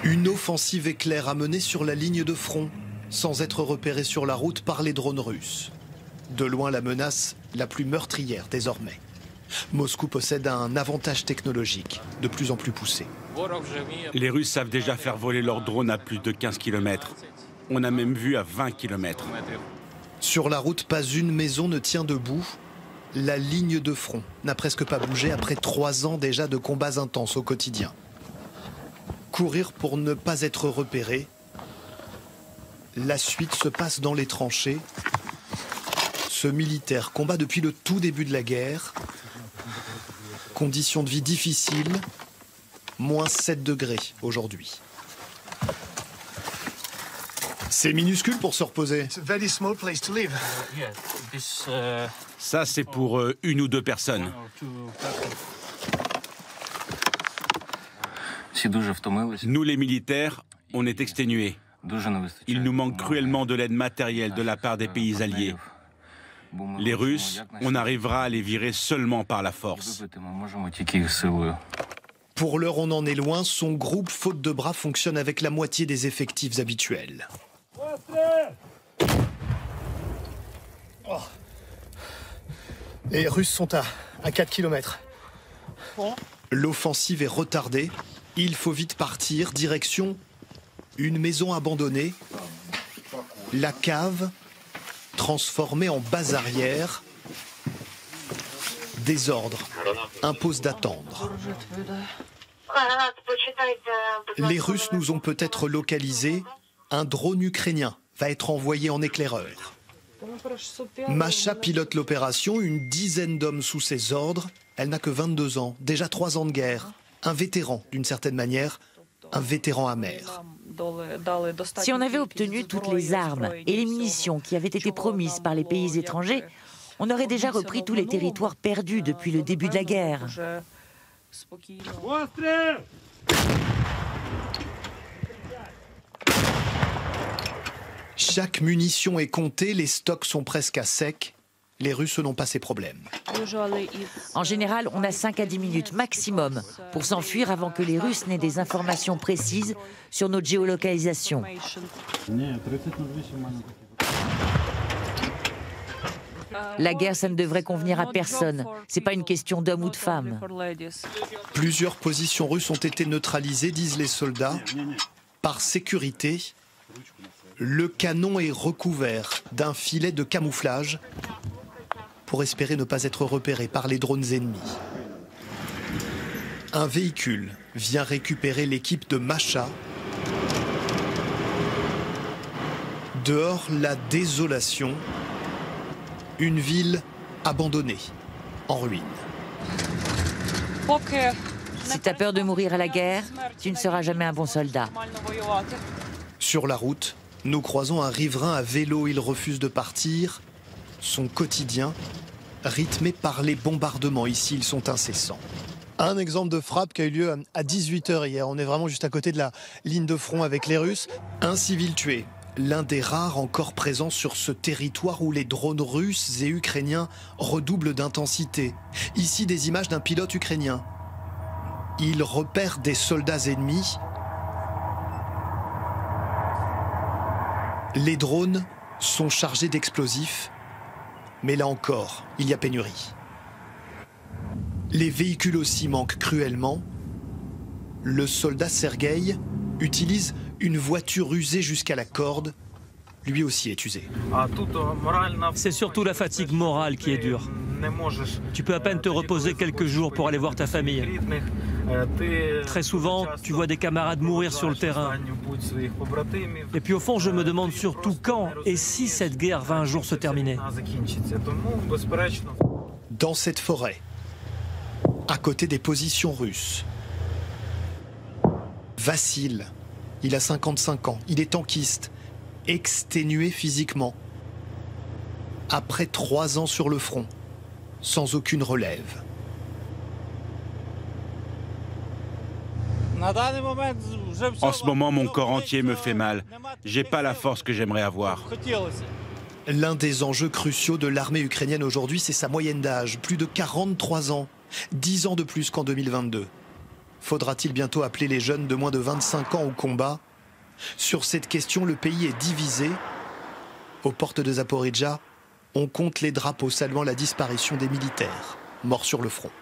Une offensive éclair a mené sur la ligne de front, sans être repérée sur la route par les drones russes. De loin la menace la plus meurtrière désormais. Moscou possède un avantage technologique de plus en plus poussé. Les Russes savent déjà faire voler leurs drones à plus de 15 km. On a même vu à 20 km. Sur la route, pas une maison ne tient debout. La ligne de front n'a presque pas bougé après 3 ans déjà de combats intenses au quotidien. Courir pour ne pas être repéré. La suite se passe dans les tranchées. Ce militaire combat depuis le tout début de la guerre. Conditions de vie difficiles, moins 7 degrés aujourd'hui. C'est minuscule pour se reposer. Ça, c'est pour 1 ou 2 personnes. Nous, les militaires, on est exténués. Il nous manque cruellement de l'aide matérielle de la part des pays alliés. Les Russes, on arrivera à les virer seulement par la force. Pour l'heure, on en est loin. Son groupe, faute de bras, fonctionne avec la moitié des effectifs habituels. Oh. Les Russes sont à 4 km. L'offensive est retardée. Il faut vite partir. Direction une maison abandonnée. La cave transformée en base arrière. Désordre impose d'attendre. Les Russes nous ont peut-être localisés. Un drone ukrainien va être envoyé en éclaireur. Masha pilote l'opération, une dizaine d'hommes sous ses ordres. Elle n'a que 22 ans, déjà 3 ans de guerre. Un vétéran, d'une certaine manière, un vétéran amer. Si on avait obtenu toutes les armes et les munitions qui avaient été promises par les pays étrangers, on aurait déjà repris tous les territoires perdus depuis le début de la guerre. Chaque munition est comptée, les stocks sont presque à sec. Les Russes n'ont pas ces problèmes. En général, on a 5 à 10 minutes maximum pour s'enfuir avant que les Russes n'aient des informations précises sur notre géolocalisation. La guerre, ça ne devrait convenir à personne. C'est pas une question d'homme ou de femme. Plusieurs positions russes ont été neutralisées, disent les soldats. Par sécurité, le canon est recouvert d'un filet de camouflage pour espérer ne pas être repéré par les drones ennemis. Un véhicule vient récupérer l'équipe de Masha. Dehors, la désolation. Une ville abandonnée, en ruine. Si tu as peur de mourir à la guerre, tu ne seras jamais un bon soldat. Sur la route, nous croisons un riverain à vélo. Il refuse de partir. Son quotidien, rythmé par les bombardements. Ici, ils sont incessants. Un exemple de frappe qui a eu lieu à 18 h hier. On est vraiment juste à côté de la ligne de front avec les Russes. Un civil tué. L'un des rares encore présents sur ce territoire où les drones russes et ukrainiens redoublent d'intensité. Ici, des images d'un pilote ukrainien. Il repère des soldats ennemis. Les drones sont chargés d'explosifs, mais là encore, il y a pénurie. Les véhicules aussi manquent cruellement. Le soldat Sergueï utilise une voiture usée jusqu'à la corde. Lui aussi est usé. C'est surtout la fatigue morale qui est dure. Tu peux à peine te reposer quelques jours pour aller voir ta famille. Très souvent, tu vois des camarades mourir sur le terrain. Et puis au fond, je me demande surtout quand et si cette guerre va un jour se terminer. Dans cette forêt, à côté des positions russes, Vassil, il a 55 ans, il est tankiste, exténué physiquement. Après 3 ans sur le front, sans aucune relève. En ce moment, mon corps entier me fait mal. J'ai pas la force que j'aimerais avoir. L'un des enjeux cruciaux de l'armée ukrainienne aujourd'hui, c'est sa moyenne d'âge, plus de 43 ans, 10 ans de plus qu'en 2022. Faudra-t-il bientôt appeler les jeunes de moins de 25 ans au combat? Sur cette question, le pays est divisé. Aux portes de Zaporijjia, on compte les drapeaux saluant la disparition des militaires morts sur le front.